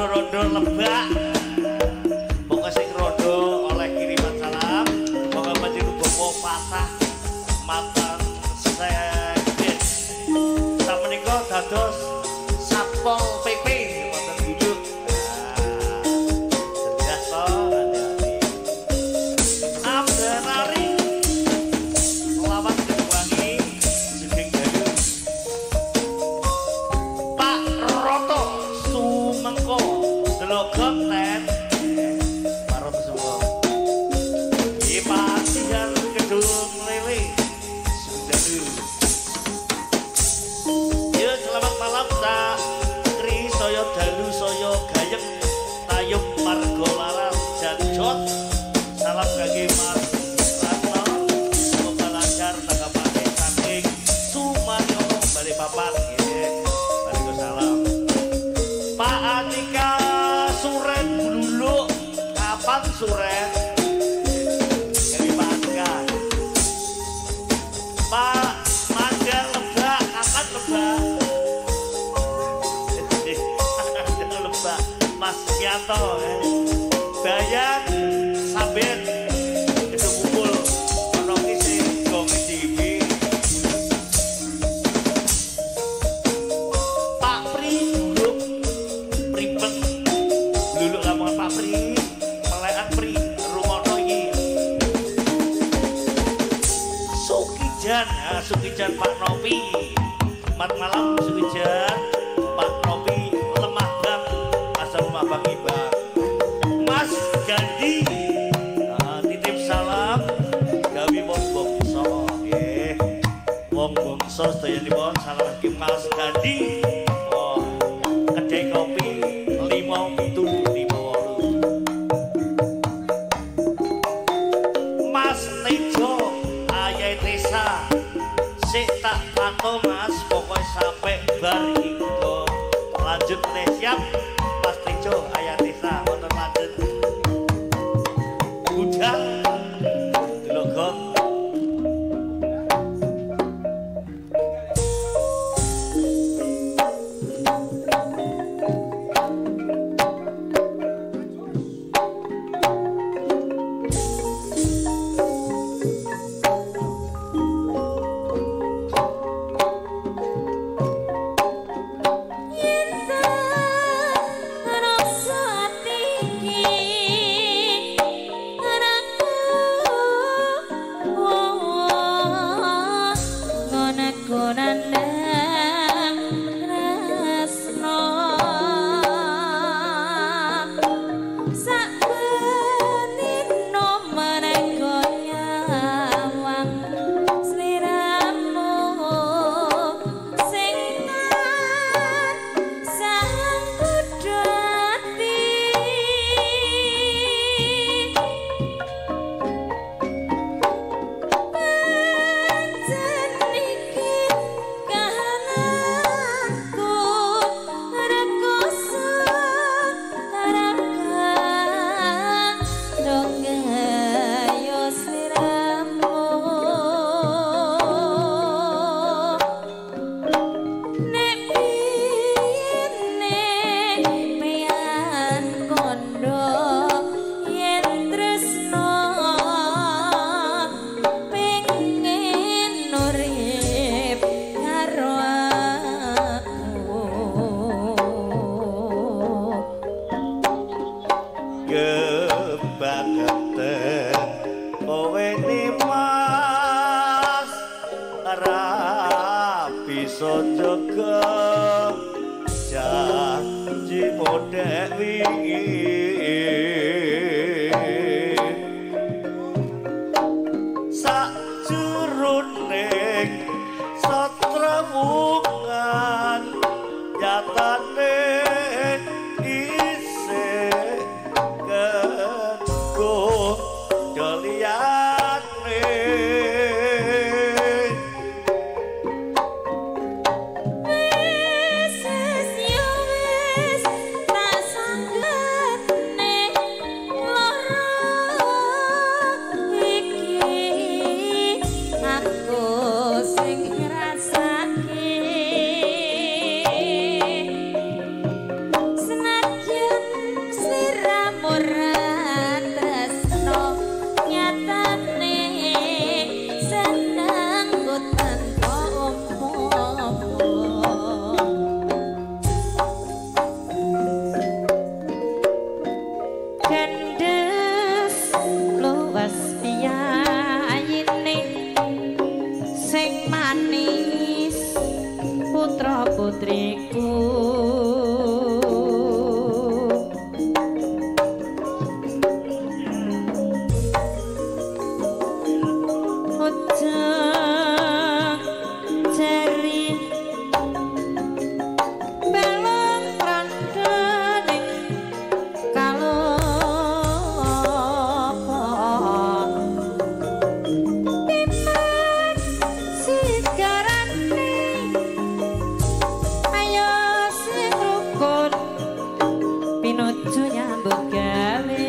rondo-rondo lebak. Pokoke sing rondo oleh kiriman salam. Moga panjenengan patah mantan sedhit. Sameneika dados Satpol PP wonten Gudug. Cerdas to, hati-hati. Abderari lawan Kedungwangi Sugeng Dayu. Pak Roto Sumengko delok konten parot semua. Ipasihan Gedung Lele Sugeng. Yo selamat malam Cak Kri saya dalu saya gayeng tayub margo laras janjot. Salam kangge Mas Ratno semoga lancar tanggapane saking Sumaryo Balikpapan nggih. Waalaikumsalam. Pak Atika Suren Bululuk kapan Suren? Dari Pak Atika. Pak Manda Lebak kapan Lebak? Lebak Mas Kianto Bayan Sabit itu kumpul ono kisi gong TV. Pak Pri Duluk Pribet Duluk lamongan Pak Pri melekan Pri rumono iki Sukijan Sukijan Pak Nopi. Selamat malam Sukijan Pak Nopi lemah bang asal rumah Bang Ibang. Mas Gandhi titip salam gawi wong bangsa nggih. Wong bangsa sedayanipun salam iki Mas Gandhi. Oh, kedai kopi 5758. Mas Tejo Ayai Tesa sik tak pantau Mas pokoknya sampai bar iku lanjut nih siap Mas Tejo Ayai Tesa wonten lanjut udah logo pinuju nyambut gawe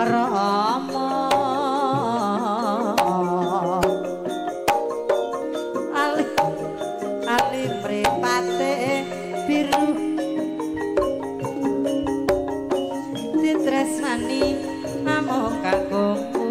Rama ali mripate biru ditresnani namung kanggoku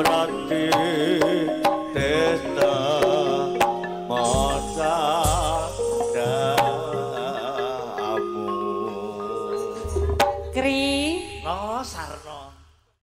berarti